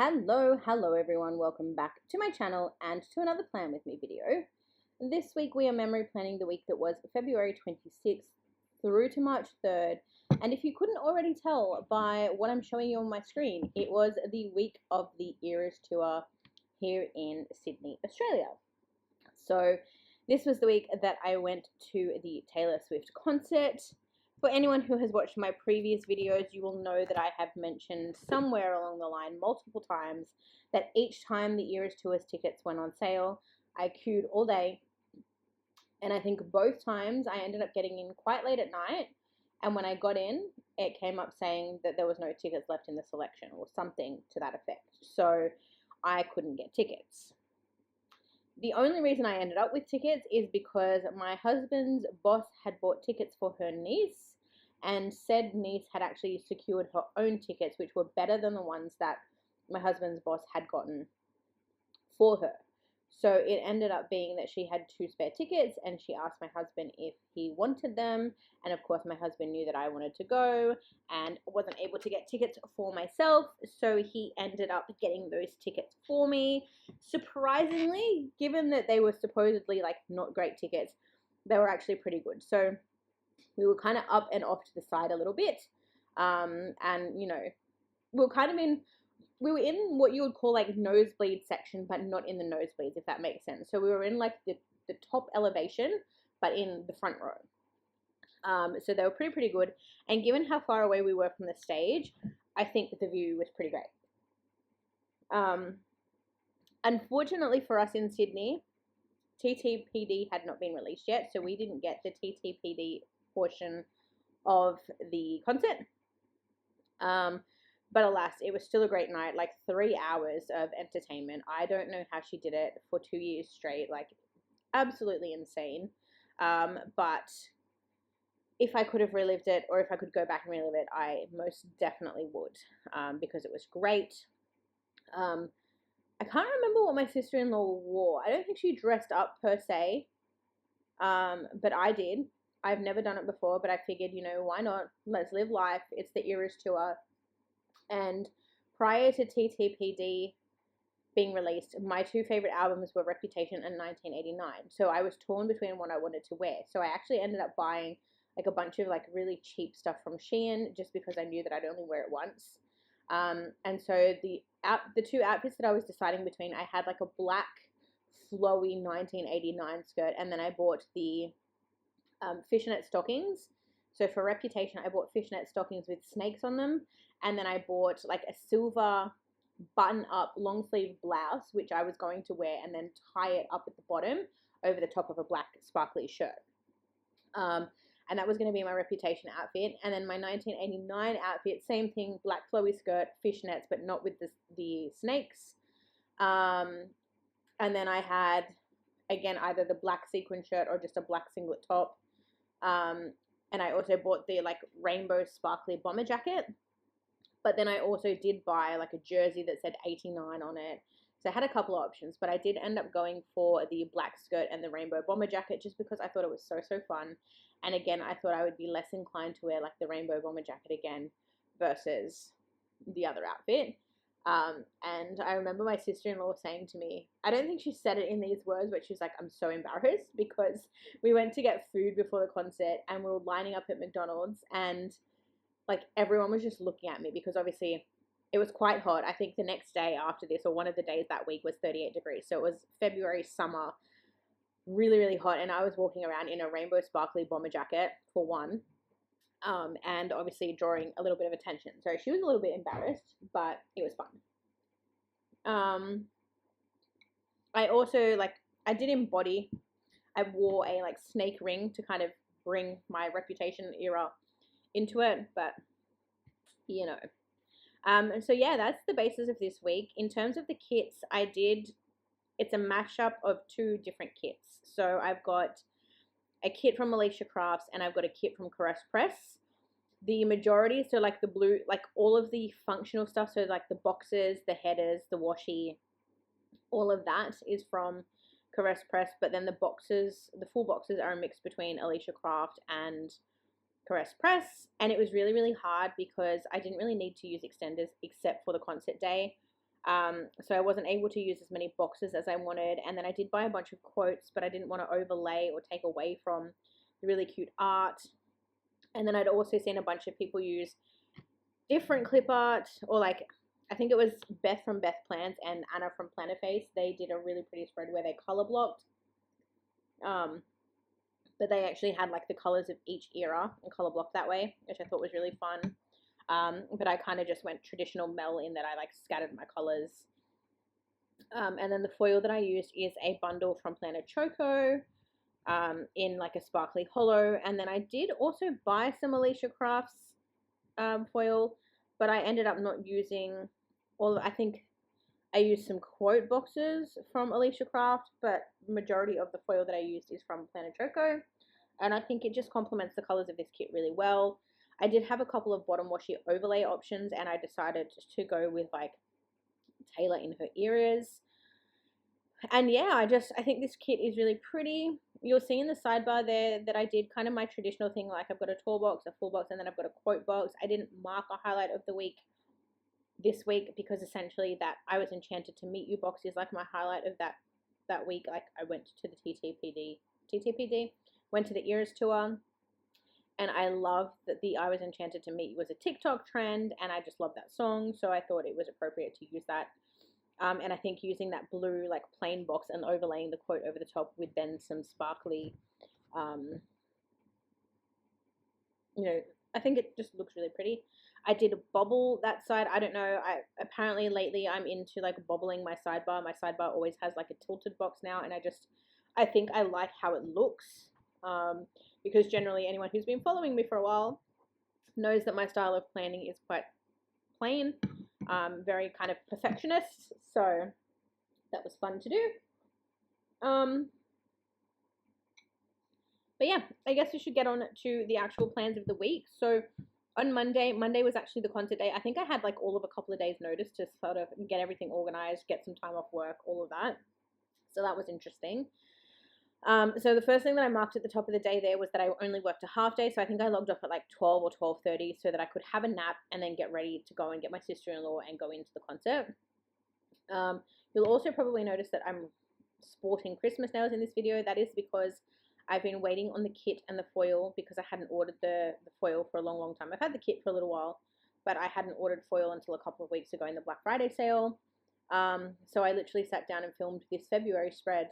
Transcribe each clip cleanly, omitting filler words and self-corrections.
Hello everyone, welcome back to my channel and to another Plan With Me video. This week we are memory planning the week that was February 26th through to March 3rd, and if you couldn't already tell by what I'm showing you on my screen, it was the week of the Eras Tour here in Sydney, Australia. So this was the week that I went to the Taylor Swift concert. For anyone who has watched my previous videos, you will know that I have mentioned somewhere along the line multiple times that each time the Eras Tour's tickets went on sale, I queued all day. And I think both times I ended up getting in quite late at night. And when I got in, it came up saying that there was no tickets left in the selection or something to that effect. So I couldn't get tickets. The only reason I ended up with tickets is because my husband's boss had bought tickets for her niece, and said niece had actually secured her own tickets, which were better than the ones that my husband's boss had gotten for her. So it ended up being that she had 2 spare tickets, and she asked my husband if he wanted them. And of course, my husband knew that I wanted to go and wasn't able to get tickets for myself. So he ended up getting those tickets for me. Surprisingly, given that they were supposedly like not great tickets, they were actually pretty good. So we were kind of up and off to the side a little bit. And you know, we were in what you would call like nosebleed section, but not in the nosebleeds, if that makes sense. So we were in like the top elevation, but in the front row. So they were pretty good. And given how far away we were from the stage, I think that the view was pretty great. Unfortunately for us in Sydney, TTPD had not been released yet, so we didn't get the TTPD portion of the concert. But alas, it was still a great night, like 3 hours of entertainment. I don't know how she did it for 2 years straight, like absolutely insane. But if I could have relived it, or if I could go back and relive it, I most definitely would, because it was great. I can't remember what my sister-in-law wore. I don't think she dressed up per se, but I did. I've never done it before, but I figured, you know, why not? Let's live life. It's the Eras Tour. And prior to TTPD being released, my 2 favorite albums were Reputation and 1989. So I was torn between what I wanted to wear. So I actually ended up buying like a bunch of like really cheap stuff from Shein, just because I knew that I'd only wear it once. And so the 2 outfits that I was deciding between, I had like a black flowy 1989 skirt, and then I bought the fishnet stockings. So for Reputation, I bought fishnet stockings with snakes on them, and then I bought like a silver button-up long-sleeve blouse, which I was going to wear and then tie it up at the bottom over the top of a black sparkly shirt. And that was going to be my Reputation outfit. And then my 1989 outfit, same thing, black flowy skirt, fishnets, but not with the snakes. And then I had, again, either the black sequin shirt or just a black singlet top. And I also bought the like rainbow sparkly bomber jacket. But then I also did buy like a jersey that said 89 on it. So I had a couple of options, but I did end up going for the black skirt and the rainbow bomber jacket just because I thought it was so fun. And again, I thought I would be less inclined to wear like the rainbow bomber jacket again versus the other outfit. And I remember my sister-in-law saying to me, I don't think she said it in these words, but she's like, I'm so embarrassed, because we went to get food before the concert and we were lining up at McDonald's, and like everyone was just looking at me because obviously it was quite hot. I think the next day after this, or one of the days that week, was 38 degrees. So it was February, summer, really hot. And I was walking around in a rainbow sparkly bomber jacket for one. And obviously drawing a little bit of attention. So she was a little bit embarrassed, but it was fun. I also, like, I did embody. I wore a, like, snake ring to kind of bring my Reputation era into it, but, you know. And so, yeah, that's the basis of this week. In terms of the kits, it's a mashup of 2 different kits. So I've got a kit from Alicia Crafts, and I've got a kit from Caress Press. The majority, so like the blue, like all of the functional stuff, so like the boxes, the headers, the washi, all of that is from Caress Press, but then the full boxes are a mix between Alicia Craft and Caress Press, and it was really hard because I didn't really need to use extenders except for the concert day. So I wasn't able to use as many boxes as I wanted. And then I did buy a bunch of quotes, but I didn't want to overlay or take away from the really cute art. And then I'd also seen a bunch of people use different clip art, or like, I think it was Beth from Beth Plans and Anna from Planner Face. They did a really pretty spread where they color blocked. But they actually had like the colors of each era and color blocked that way, which I thought was really fun. But I kind of just went traditional Mel in that I like scattered my colors. And then the foil that I used is a bundle from Planner Choco in like a sparkly hollow. And then I did also buy some Alicia Crafts foil, but I ended up not using all. I think I used some quote boxes from Alicia Craft, but majority of the foil that I used is from Planner Choco. And I think it just complements the colors of this kit really well. I did have a couple of bottom washi overlay options, and I decided to go with like Taylor in her ears. And yeah, I think this kit is really pretty. You'll see in the sidebar there that I did kind of my traditional thing, like I've got a tall box, a full box, and then I've got a quote box. I didn't mark a highlight of the week this week because essentially that I Was Enchanted to Meet You box is like my highlight of that week. Like I went to the TTPD, went to the Eras tour, and I love that the I Was Enchanted to Meet You was a TikTok trend, and I just love that song, so I thought it was appropriate to use that. And I think using that blue like plain box and overlaying the quote over the top with then some sparkly, I think it just looks really pretty. I did bobble that side. I don't know. Apparently lately I'm into like bobbling my sidebar. My sidebar always has like a tilted box now, and I think I like how it looks. Because generally anyone who's been following me for a while knows that my style of planning is quite plain. Very kind of perfectionist, so that was fun to do. But yeah, I guess we should get on to the actual plans of the week. So on Monday was actually the concert day. I think I had like all of a couple of days notice to sort of get everything organized, get some time off work, all of that. So that was interesting. So the first thing that I marked at the top of the day there was that I only worked a half day. So I think I logged off at like 12 or 12:30 so that I could have a nap and then get ready to go and get my sister-in-law and go into the concert. You'll also probably notice that I'm sporting Christmas nails in this video. That is because I've been waiting on the kit and the foil because I hadn't ordered the foil for a long time. I've had the kit for a little while, but I hadn't ordered foil until a couple of weeks ago in the Black Friday sale. So I literally sat down and filmed this February spread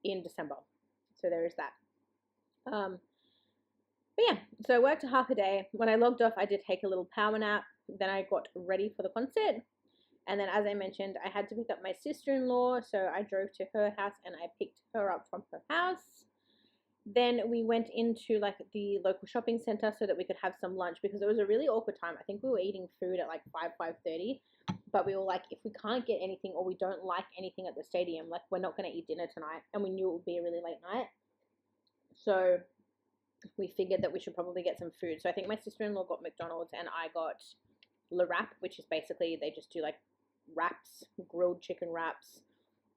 in December. So there is that. But yeah, so I worked a half a day. When I logged off, I did take a little power nap. Then I got ready for the concert. And then, as I mentioned, I had to pick up my sister-in-law. So I drove to her house and I picked her up from her house. Then we went into like the local shopping center so that we could have some lunch because it was a really awkward time. I think we were eating food at like 5:30. But we were like, if we can't get anything or we don't like anything at the stadium, like we're not going to eat dinner tonight. And we knew it would be a really late night. So we figured that we should probably get some food. So I think my sister-in-law got McDonald's and I got Le Wrap, which is basically they just do like wraps, grilled chicken wraps,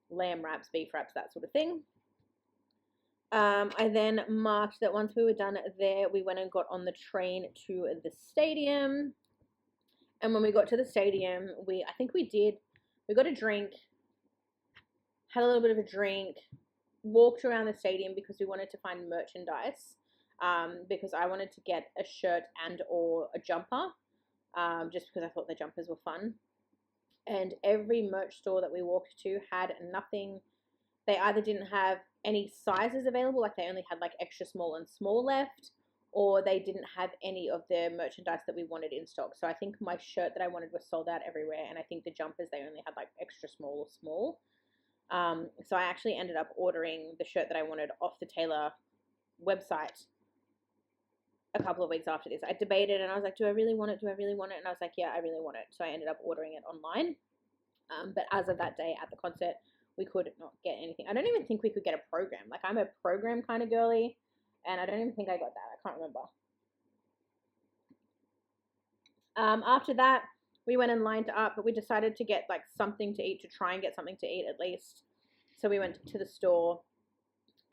lamb wraps, beef wraps, that sort of thing. I then marked that once we were done there, we went and got on the train to the stadium. And when we got to the stadium, we got a drink, had a little bit of a drink, walked around the stadium because we wanted to find merchandise, because I wanted to get a shirt and or a jumper, just because I thought the jumpers were fun. And every merch store that we walked to had nothing. They either didn't have any sizes available, like they only had like extra small and small left, or they didn't have any of the merchandise that we wanted in stock. So I think my shirt that I wanted was sold out everywhere, and I think the jumpers, they only had like extra small or small. So I actually ended up ordering the shirt that I wanted off the Taylor website a couple of weeks after this. I debated and I was like, do I really want it? And I was like, yeah, I really want it. So I ended up ordering it online. But as of that day at the concert, we could not get anything. I don't even think we could get a program. Like I'm a program kind of girly, and I don't even think I got that. I can't remember. After that, we went and lined up, but we decided to get like something to eat, to try and get something to eat at least. So we went to the store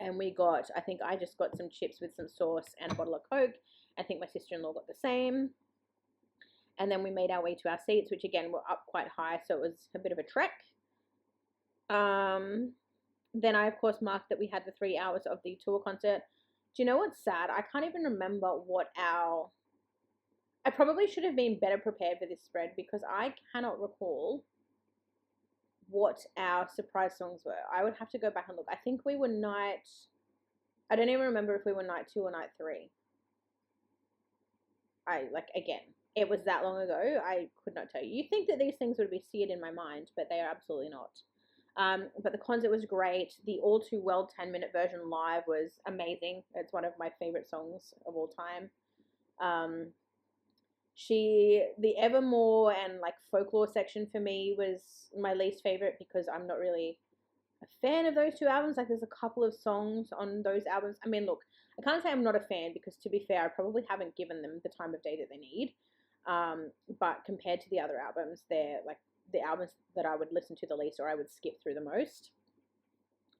and I think I just got some chips with some sauce and a bottle of Coke. I think my sister-in-law got the same. And then we made our way to our seats, which again were up quite high, so it was a bit of a trek. Then I, of course, marked that we had the 3 hours of the tour concert. Do you know what's sad? I can't even remember what our... I probably should have been better prepared for this spread because I cannot recall what our surprise songs were. I would have to go back and look. I think we were night... I don't even remember if we were night 2 or night 3. Again, it was that long ago. I could not tell you. You'd think that these things would be seared in my mind, but they are absolutely not. But the concert was great. The All Too Well 10-minute version live was amazing. It's one of my favorite songs of all time. The Evermore and like Folklore section for me was my least favorite because I'm not really a fan of those 2 albums. Like there's a couple of songs on those albums. I mean, look, I can't say I'm not a fan because to be fair, I probably haven't given them the time of day that they need. But compared to the other albums, they're like the albums that I would listen to the least or I would skip through the most.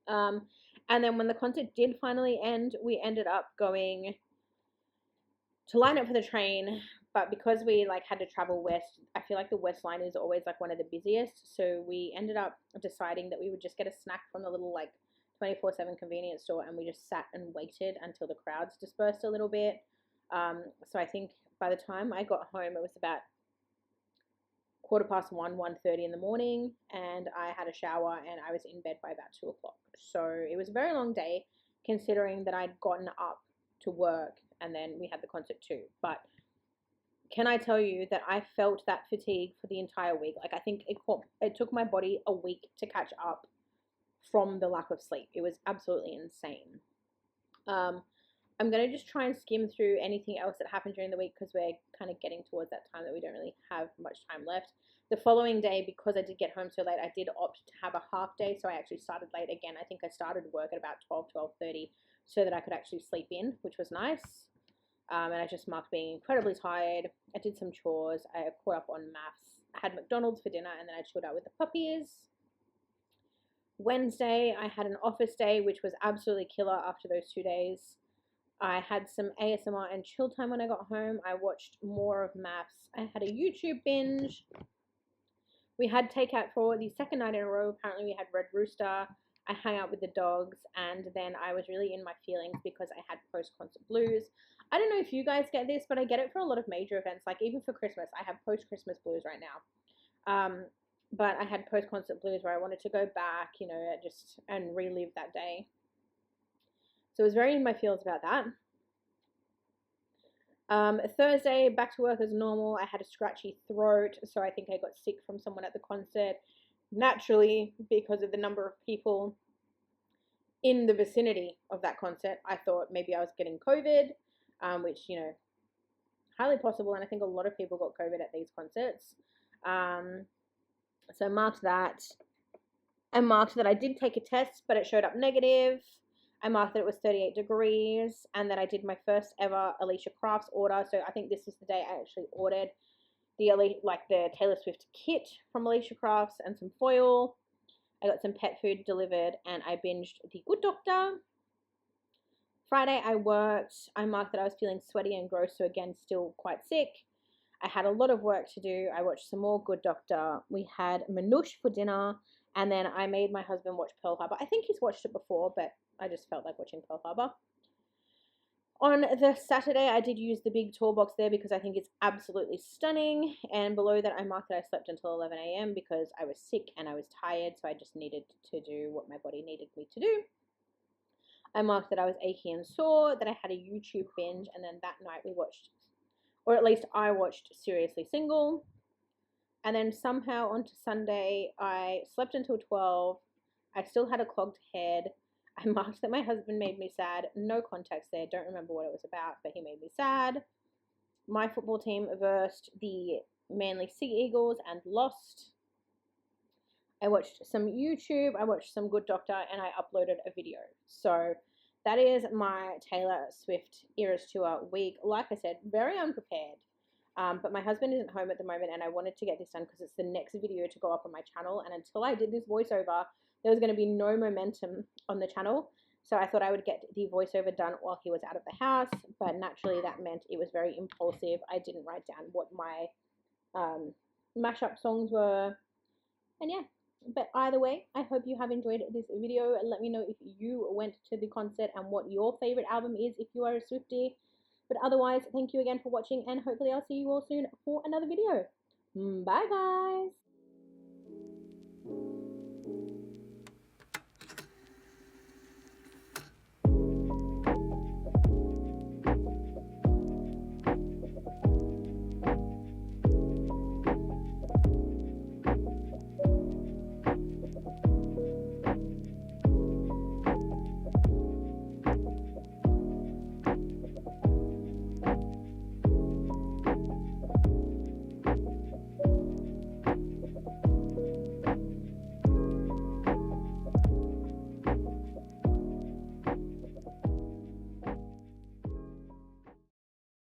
And then when the concert did finally end, we ended up going to line up for the train, but because we like had to travel west, I feel like the West Line is always like one of the busiest, so we ended up deciding that we would just get a snack from the little like 24/7 convenience store, and we just sat and waited until the crowds dispersed a little bit. So I think by the time I got home, it was about 1:15, 1:30 in the morning, and I had a shower and I was in bed by about 2 o'clock. So it was a very long day considering that I'd gotten up to work and then we had the concert too. But can I tell you that I felt that fatigue for the entire week? Like I think it took my body a week to catch up from the lack of sleep. It was absolutely insane. I'm going to just try and skim through anything else that happened during the week because we're kind of getting towards that time that we don't really have much time left. The following day, because I did get home so late, I did opt to have a half day, so I actually started late again. I think I started work at about 12:30 so that I could actually sleep in, which was nice. And I just marked being incredibly tired. I did some chores. I caught up on maths. I had McDonald's for dinner, and then I chilled out with the puppies. Wednesday, I had an office day, which was absolutely killer after those 2 days. I had some ASMR and chill time when I got home. I watched more of maths. I had a YouTube binge. We had takeout for the second night in a row. Apparently we had Red Rooster. I hung out with the dogs, and then I was really in my feelings because I had post-concert blues. I don't know if you guys get this, but I get it for a lot of major events. Like even for Christmas, I have post-Christmas blues right now. But I had post-concert blues where I wanted to go back, you know, just and relive that day. So I was very in my feels about that. Thursday, back to work as normal. I had a scratchy throat, so I think I got sick from someone at the concert. Naturally, because of the number of people in the vicinity of that concert, I thought maybe I was getting COVID, which, you know, highly possible, and I think a lot of people got COVID at these concerts. So I marked that. I marked that I did take a test, but it showed up negative. I marked that it was 38 degrees, and that I did my first ever Alicia Crafts order. So I think this was the day I actually ordered the Taylor Swift kit from Alicia Crafts and some foil. I got some pet food delivered, and I binged The Good Doctor. Friday I worked. I marked that I was feeling sweaty and gross, so again, still quite sick. I had a lot of work to do. I watched some more Good Doctor. We had Manouche for dinner, and then I made my husband watch Pearl Harbor. I think he's watched it before, but I just felt like watching Pearl Harbor. On the Saturday, I did use the big tour box there because I think it's absolutely stunning. And below that, I marked that I slept until 11 a.m. because I was sick and I was tired, so I just needed to do what my body needed me to do. I marked that I was achy and sore, that I had a YouTube binge, and then that night we watched, or at least I watched, Seriously Single. And then somehow onto Sunday, I slept until 12. I still had a clogged head. I marked that my husband made me sad. No context there. Don't remember what it was about, but he made me sad. My football team versed the Manly Sea Eagles and lost. I watched some YouTube. I watched some Good Doctor, and I uploaded a video. So that is my Taylor Swift Eras Tour week. Like I said, very unprepared. But my husband isn't home at the moment, and I wanted to get this done because it's the next video to go up on my channel. And until I did this voiceover, there was going to be no momentum on the channel. So I thought I would get the voiceover done while he was out of the house. But naturally, that meant it was very impulsive. I didn't write down what my mashup songs were. And yeah, but either way, I hope you have enjoyed this video. Let me know if you went to the concert and what your favorite album is if you are a Swiftie. But otherwise, thank you again for watching, and hopefully I'll see you all soon for another video. Bye guys!